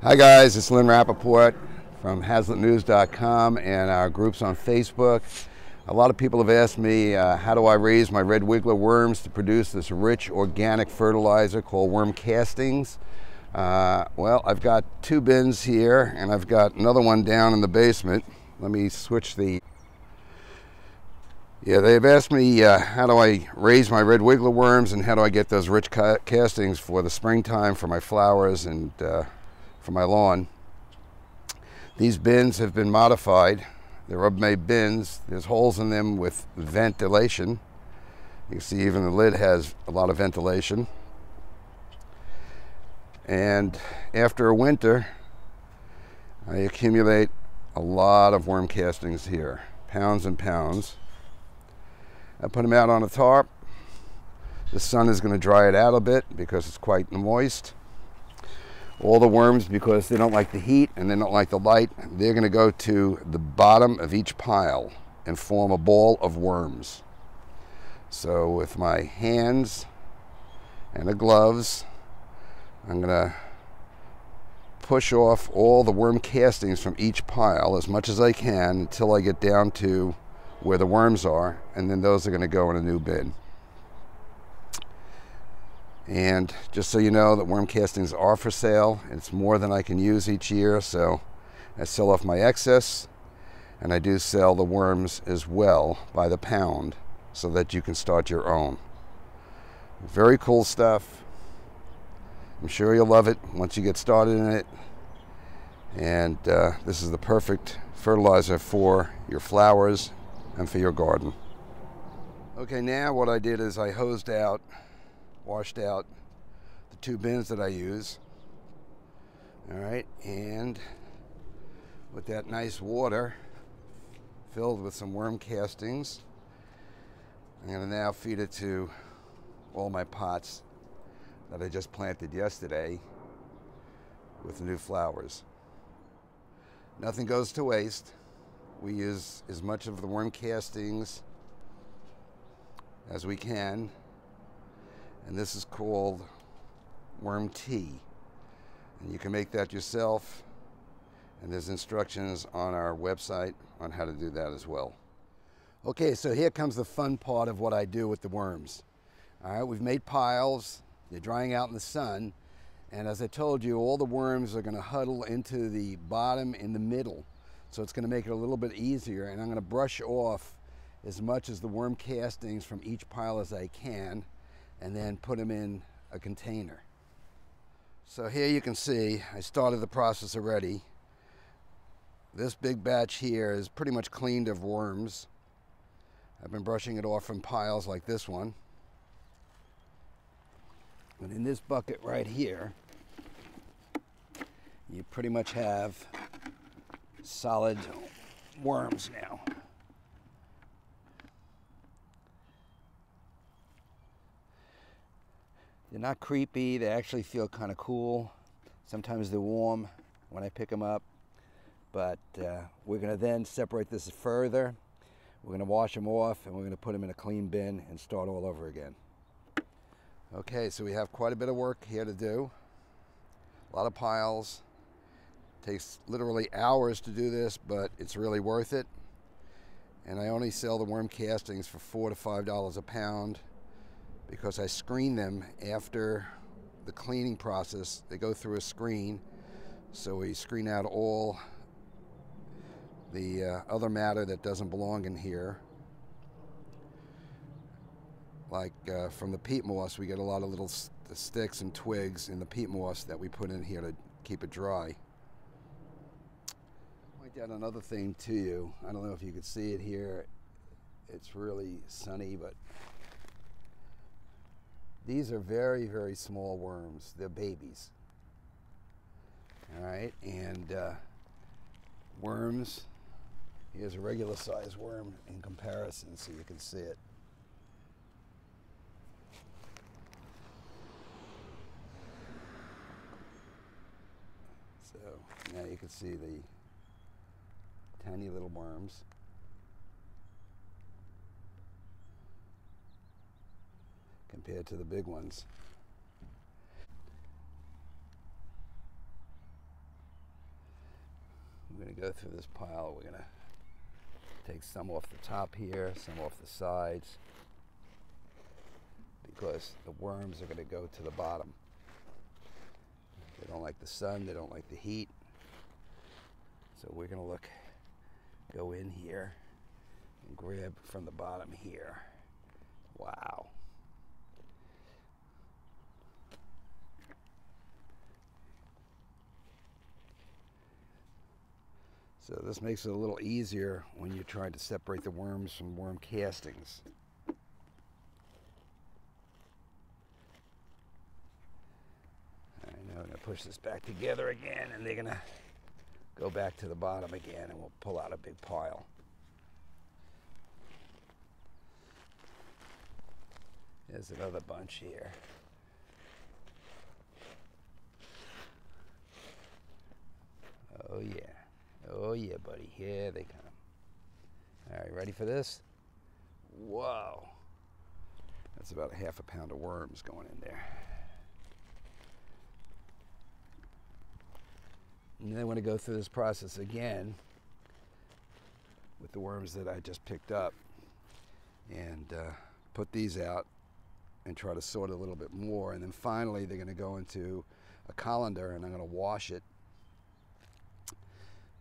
Hi guys, it's Lynn Rappaport from HazlittNews.com and our groups on Facebook. A lot of people have asked me how do I raise my red wiggler worms to produce this rich organic fertilizer called worm castings. Well, I've got two bins here and I've got another one down in the basement. Let me switch the... Yeah, they've asked me how do I raise my red wiggler worms and how do I get those rich castings for the springtime for my flowers and for my lawn. These bins have been modified. They're Rubbermaid bins. There's holes in them with ventilation. You can see even the lid has a lot of ventilation. And after a winter, I accumulate a lot of worm castings here, pounds and pounds. I put them out on a tarp. The sun is going to dry it out a bit because it's quite moist. All the worms, because they don't like the heat and they don't like the light, they're going to go to the bottom of each pile and form a ball of worms. So with my hands and the gloves, I'm going to push off all the worm castings from each pile as much as I can until I get down to where the worms are, and then those are going to go in a new bin. And just so you know, that worm castings are for sale. It's more than I can use each year, so I sell off my excess, and I do sell the worms as well by the pound so that you can start your own. Very cool stuff. I'm sure you'll love it once you get started in it. And this is the perfect fertilizer for your flowers and for your garden. Okay, now what I did is I washed out the two bins that I use. All right, and with that nice water filled with some worm castings, I'm going to now feed it to all my pots that I just planted yesterday with new flowers. Nothing goes to waste. We use as much of the worm castings as we can. And this is called worm tea. And you can make that yourself. And there's instructions on our website on how to do that as well. Okay, so here comes the fun part of what I do with the worms. All right, we've made piles. They're drying out in the sun. And as I told you, all the worms are going to huddle into the bottom in the middle. So it's going to make it a little bit easier. And I'm going to brush off as much as the worm castings from each pile as I can, and then put them in a container. So here you can see I started the process already. This big batch here is pretty much cleaned of worms. I've been brushing it off from piles like this one. And in this bucket right here, you pretty much have solid worms now. They're not creepy, they actually feel kind of cool. Sometimes they're warm when I pick them up. But we're going to then separate this further. We're going to wash them off and we're going to put them in a clean bin and start all over again. Okay, so we have quite a bit of work here to do. A lot of piles. Takes literally hours to do this, but it's really worth it. And I only sell the worm castings for $4 to $5 a pound, because I screen them after the cleaning process. They go through a screen, so we screen out all the other matter that doesn't belong in here. Like from the peat moss, we get a lot of little sticks and twigs in the peat moss that we put in here to keep it dry. Point out another thing to you. I don't know if you can see it here. It's really sunny, but these are very, very small worms. They're babies. All right, and worms, here's a regular size worm in comparison so you can see it. So now you can see the tiny little worms. Compared to the big ones. We're going to go through this pile. We're going to take some off the top here, some off the sides, because the worms are going to go to the bottom. They don't like the sun, they don't like the heat. So we're going to go in here and grab from the bottom here. Wow. So this makes it a little easier when you're trying to separate the worms from worm castings. All right, now we're going to push this back together again, and they're going to go back to the bottom again, and we'll pull out a big pile. There's another bunch here. Oh yeah. Oh yeah, buddy. Here they come. All right, ready for this? Whoa. That's about 1/2 pound of worms going in there. And then I want to go through this process again with the worms that I just picked up and put these out and try to sort a little bit more. And then finally they're going to go into a colander, and I'm going to wash it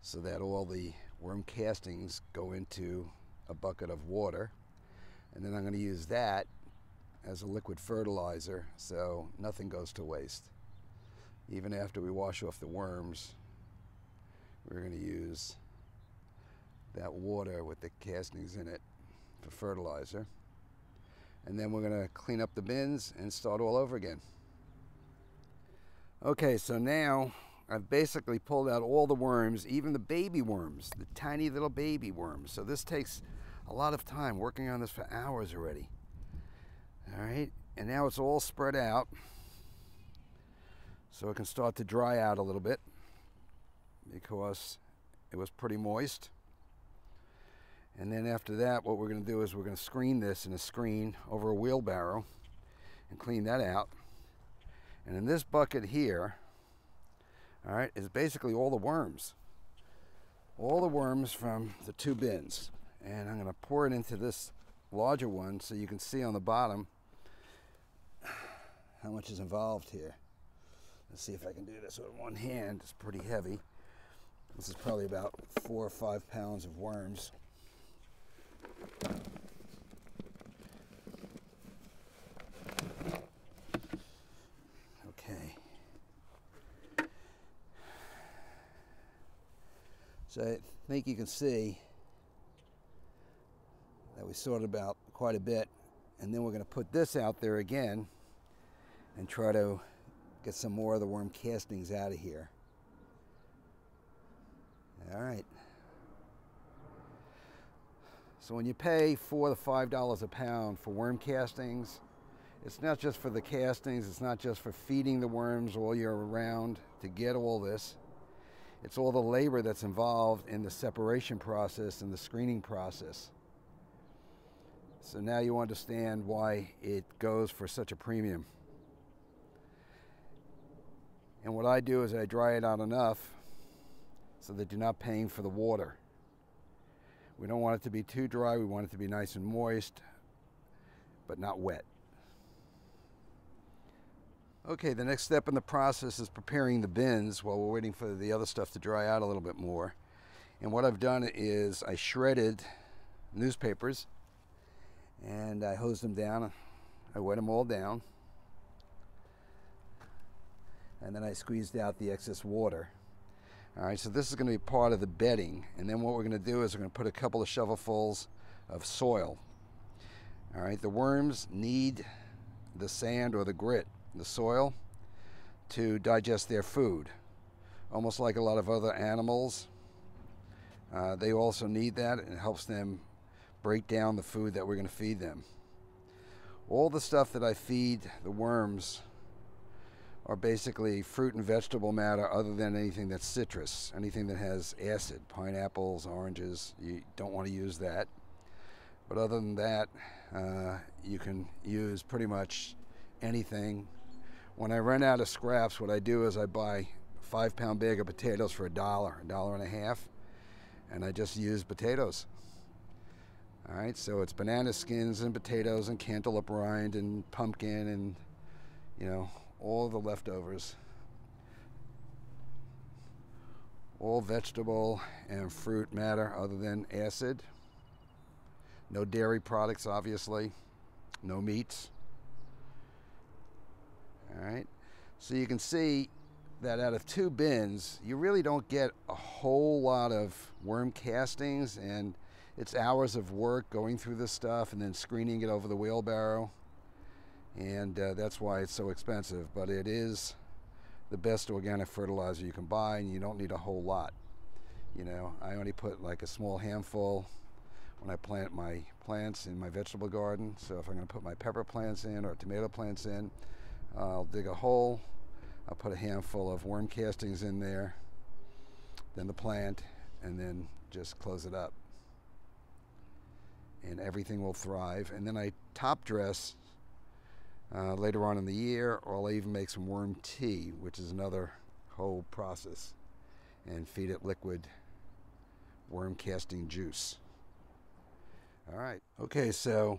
so that all the worm castings go into a bucket of water. And then I'm going to use that as a liquid fertilizer, so nothing goes to waste. Even after we wash off the worms, we're going to use that water with the castings in it for fertilizer. And then we're going to clean up the bins and start all over again. Okay, so now I've basically pulled out all the worms, even the baby worms, the tiny little baby worms. So this takes a lot of time, working on this for hours already. All right, and now it's all spread out, so it can start to dry out a little bit because it was pretty moist. And then after that, what we're going to do is we're going to screen this in a screen over a wheelbarrow and clean that out. And in this bucket here, all right, is basically all the worms. All the worms from the 2 bins. And I'm going to pour it into this larger one so you can see on the bottom how much is involved here. Let's see if I can do this with one hand. It's pretty heavy. This is probably about 4 or 5 pounds of worms. Okay. So I think you can see that we sorted about quite a bit, and then we're going to put this out there again and try to get some more of the worm castings out of here. All right. So when you pay $4 to $5 a pound for worm castings, it's not just for the castings, it's not just for feeding the worms all year round to get all this. It's all the labor that's involved in the separation process and the screening process. So now you understand why it goes for such a premium. And what I do is I dry it out enough so that you're not paying for the water. We don't want it to be too dry, we want it to be nice and moist, but not wet. Okay, the next step in the process is preparing the bins while we're waiting for the other stuff to dry out a little bit more. And what I've done is I shredded newspapers and I hosed them down. I wet them all down. And then I squeezed out the excess water. All right, so this is going to be part of the bedding. And then what we're going to do is we're going to put a couple of shovelfuls of soil. All right, the worms need the sand or the grit, the soil, to digest their food. Almost like a lot of other animals, they also need that, and it helps them break down the food that we're going to feed them. All the stuff that I feed the worms are basically fruit and vegetable matter other than anything that's citrus, anything that has acid, pineapples, oranges. You don't want to use that. But other than that, you can use pretty much anything. When I run out of scraps, what I do is I buy a 5-pound bag of potatoes for $1, $1.50. and I just use potatoes. All right, so it's banana skins and potatoes and cantaloupe rind and pumpkin and, you know, all the leftovers. All vegetable and fruit matter other than acid. No dairy products, obviously. No meats. All right, so you can see that out of 2 bins, you really don't get a whole lot of worm castings, and it's hours of work going through this stuff and then screening it over the wheelbarrow, and that's why it's so expensive. But it is the best organic fertilizer you can buy, and you don't need a whole lot. You know, I only put like a small handful when I plant my plants in my vegetable garden. So if I'm going to put my pepper plants in or tomato plants in, I'll dig a hole, I'll put a handful of worm castings in there, then the plant, and then just close it up. And everything will thrive. And then I top dress later on in the year, or I'll even make some worm tea, which is another whole process, and feed it liquid worm casting juice. All right, okay, so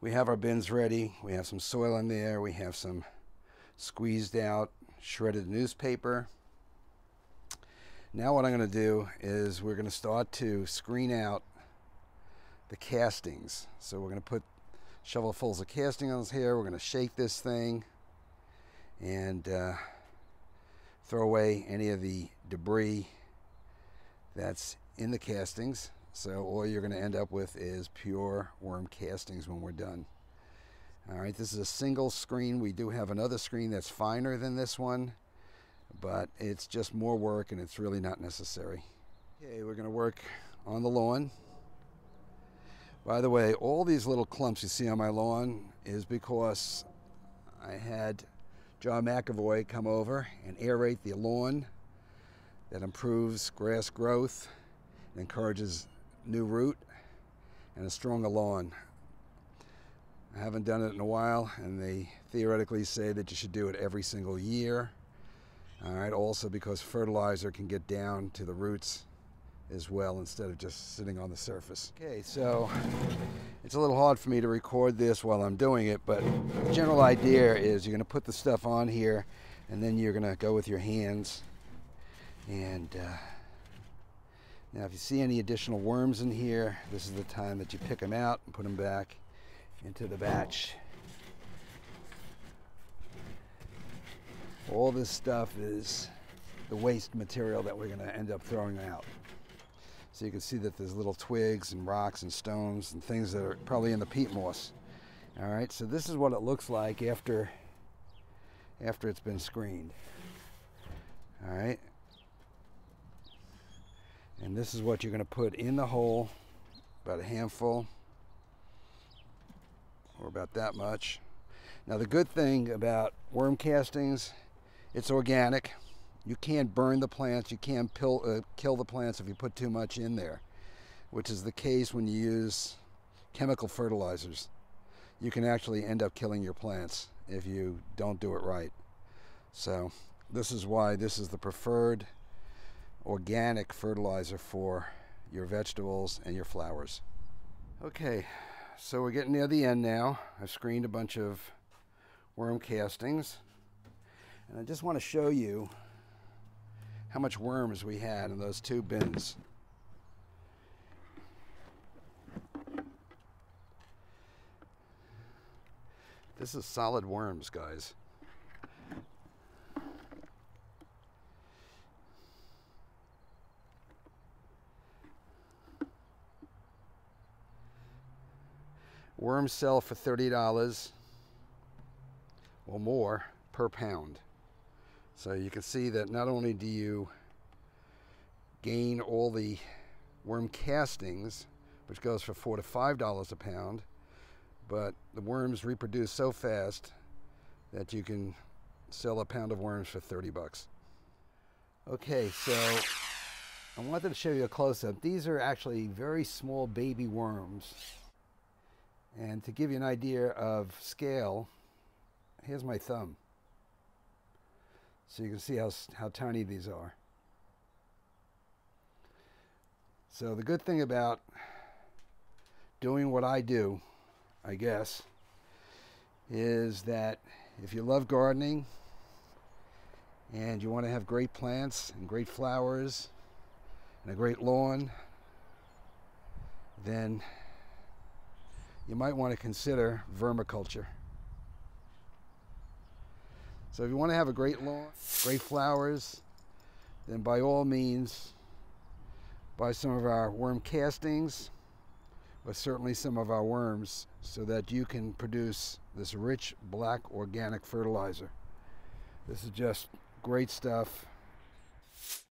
we have our bins ready. We have some soil in there. We have some squeezed out shredded newspaper. Now what I'm going to do is we're going to start to screen out the castings. So we're going to put shovelfuls of castings here. We're going to shake this thing and throw away any of the debris that's in the castings. So all you're going to end up with is pure worm castings when we're done. All right, this is a single screen. We do have another screen that's finer than this one, but it's just more work and it's really not necessary. Okay, we're going to work on the lawn. By the way, all these little clumps you see on my lawn is because I had John McAvoy come over and aerate the lawn. That improves grass growth, encourages new root, and a stronger lawn. I haven't done it in a while, and they theoretically say that you should do it every single year. All right, also because fertilizer can get down to the roots as well instead of just sitting on the surface. Okay, so it's a little hard for me to record this while I'm doing it, but the general idea is you're going to put the stuff on here, and then you're going to go with your hands. And now if you see any additional worms in here, this is the time that you pick them out and put them back into the batch. All this stuff is the waste material that we're going to end up throwing out. So you can see that there's little twigs and rocks and stones and things that are probably in the peat moss. All right, so this is what it looks like after it's been screened. All right. And this is what you're going to put in the hole, about a handful, or about that much. Now the good thing about worm castings, it's organic. You can't burn the plants, you can't kill the plants if you put too much in there, which is the case when you use chemical fertilizers. You can actually end up killing your plants if you don't do it right. So this is why this is the preferred organic fertilizer for your vegetables and your flowers. Okay, so we're getting near the end now. I've screened a bunch of worm castings, and I just want to show you how much worms we had in those 2 bins. This is solid worms, guys. Worms sell for $30 or more per pound. So you can see that not only do you gain all the worm castings, which goes for $4 to $5 a pound, but the worms reproduce so fast that you can sell a pound of worms for 30 bucks. Okay, so I wanted to show you a close-up. These are actually very small baby worms. And to give you an idea of scale, here's my thumb. So you can see how tiny these are. So the good thing about doing what I do, I guess, is that if you love gardening and you want to have great plants and great flowers and a great lawn, then you might want to consider vermiculture. So if you want to have a great lawn, great flowers, then by all means buy some of our worm castings, but certainly some of our worms, so that you can produce this rich black organic fertilizer. This is just great stuff.